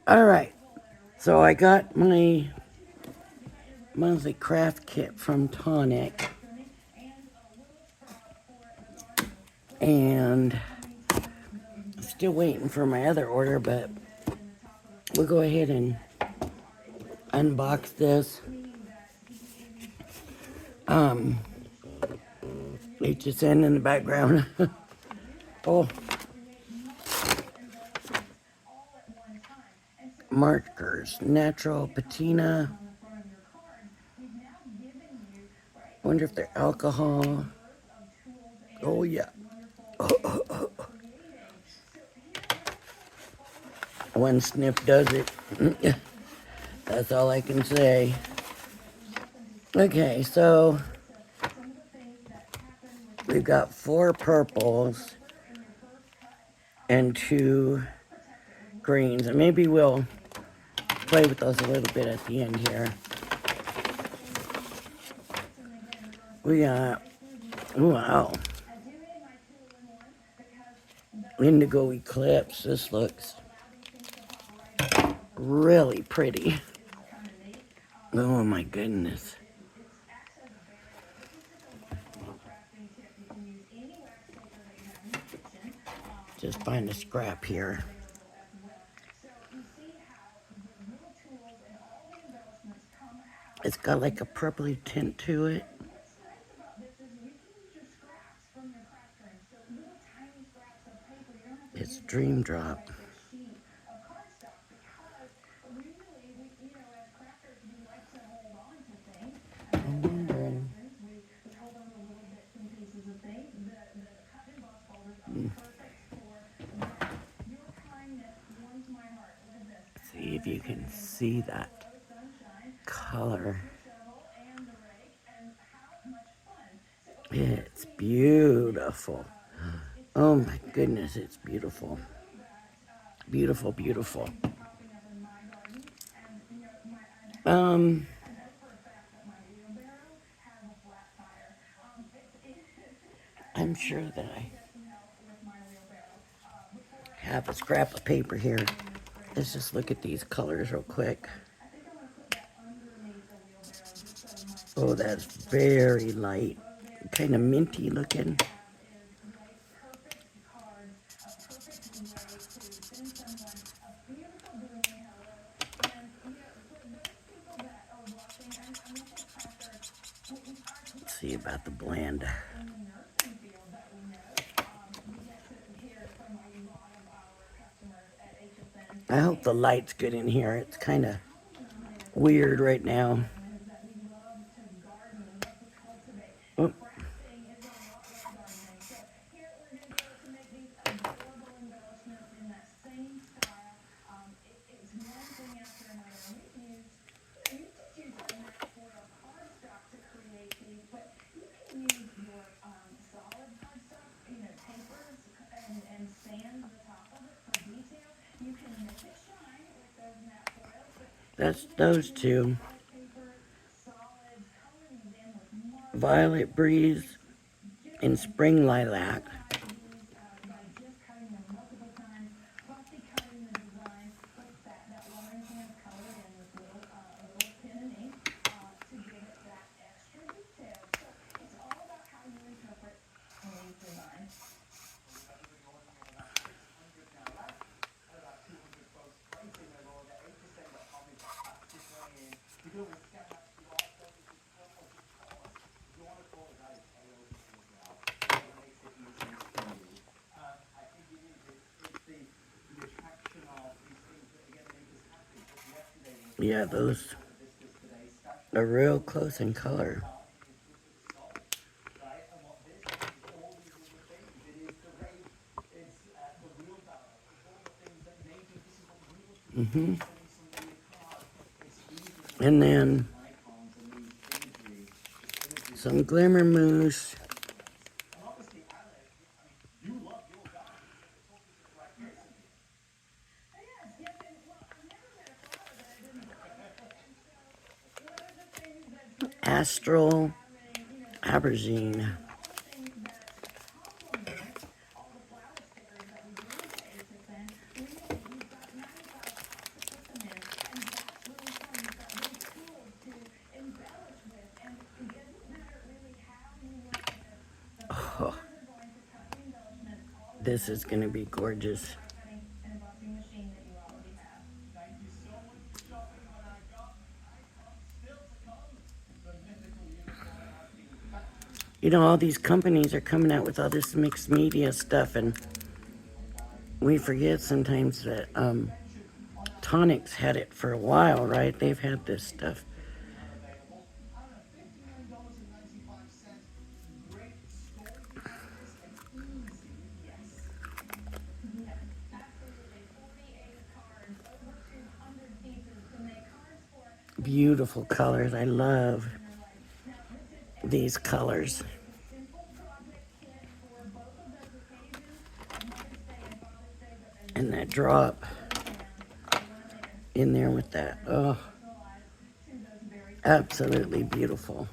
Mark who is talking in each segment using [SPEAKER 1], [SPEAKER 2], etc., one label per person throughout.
[SPEAKER 1] Alright, so I got my monthly craft kit from Tonic, and still waiting for my other order, but we'll go ahead and unbox this. HSN in the background. Oh, markers, natural patina. Wonder if they're alcohol. Oh yeah. One sniff does it. That's all I can say. Okay, so we've got 4 purples and 2 greens, and maybe we'll play with those a little bit at the end here. We got, wow, indigo eclipse. This looks really pretty. Oh my goodness. Just find a scrap here. It's got like a purpley tint to it. It's Dream Drop. I'm wondering. See if you can see that color. It's beautiful. Oh my goodness, it's beautiful. Beautiful, beautiful. I'm sure that I have a scrap of paper here. Let's just look at these colors real quick. Oh, that's very light. Kind of minty looking. Let's see about the blend. I hope the light's good in here. It's kind of weird right now. Oh. That's those 2. Violet Breeze and Spring Lilac. Yeah, those are real close in color. And then some Glimmer Mousse. Astral Aubergine. This is going to be gorgeous. You know, all these companies are coming out with all this mixed media stuff, and we forget sometimes that Tonic's had it for a while, right? They've had this stuff. Beautiful colors. I love these colors. And that drop in there with that. Oh, absolutely beautiful.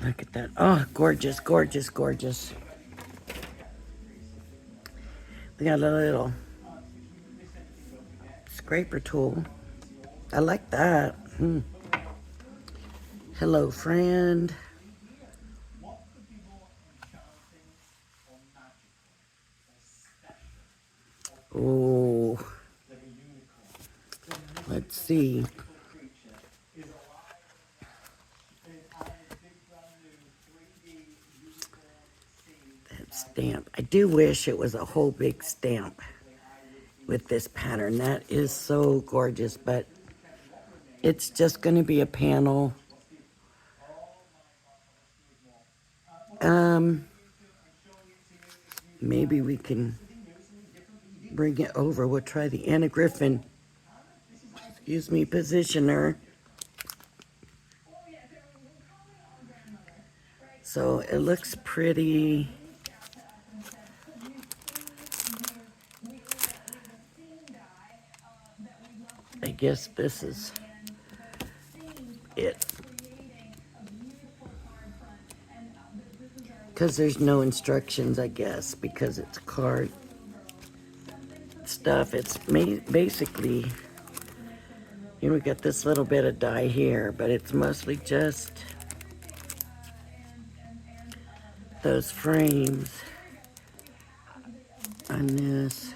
[SPEAKER 1] Look at that. Oh, gorgeous, gorgeous, gorgeous. We got a little scraper tool. I like that. Hello, friend. Oh, let's see. That stamp. I do wish it was a whole big stamp with this pattern. That is so gorgeous, but it's just going to be a panel. Maybe we can bring it over. We'll try the Anna Griffin, excuse me, positioner. So it looks pretty. I guess this is it. Because there's no instructions, I guess, because it's card stuff. It's basically, you know, we got this little bit of dye here, but it's mostly just those frames on this.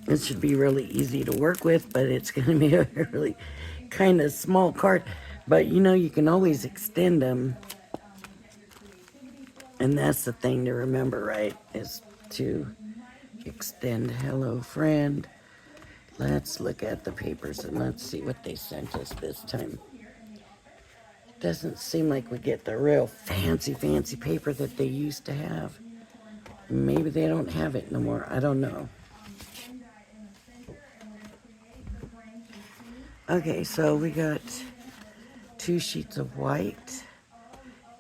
[SPEAKER 1] It should be really easy to work with, but it's going to be a really kind of small card. But you know, you can always extend them. And that's the thing to remember, right? Is to extend. Hello, friend. Let's look at the papers and let's see what they sent us this time. Doesn't seem like we get the real fancy paper that they used to have. Maybe they don't have it no more. I don't know. Okay, so we got 2 sheets of white.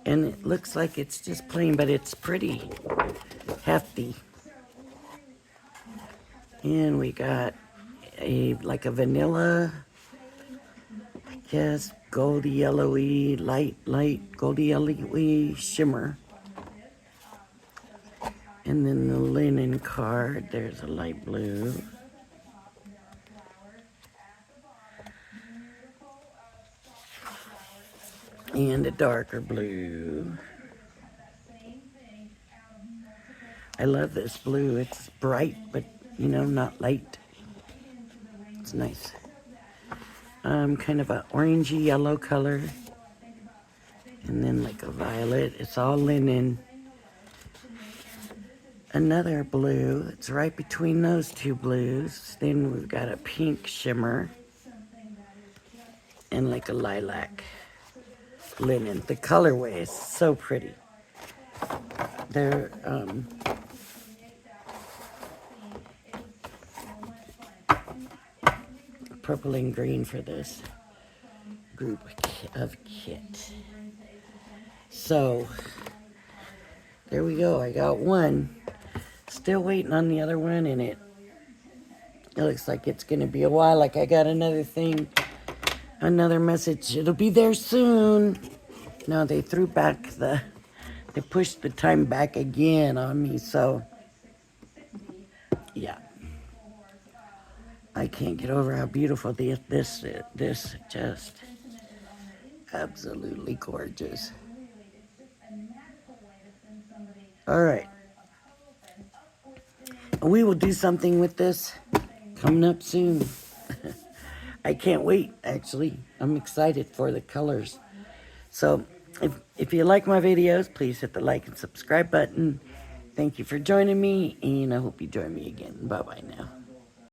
[SPEAKER 1] And it looks like it's just plain, but it's pretty hefty. And we got like a vanilla, I guess, goldy yellowy, light goldy yellowy shimmer. And then the linen card, there's a light blue. And a darker blue. I love this blue. It's bright, but you know, not light. It's nice. Kind of an orangey yellow color. And then like a violet. It's all linen. Another blue. It's right between those 2 blues. Then we've got a pink shimmer. And like a lilac linen. The colorway is so pretty. They're purple and green for this group of kit. So there we go. I got one. Still waiting on the other one, and it looks like it's going to be a while. Like I got another thing, another message. It'll be there soon. No, they threw back they pushed the time back again on me. So yeah, I can't get over how beautiful this just absolutely gorgeous. All right. We will do something with this coming up soon. I can't wait, actually. I'm excited for the colors. So, if you like my videos, please hit the like and subscribe button. Thank you for joining me, and I hope you join me again. Bye-bye now.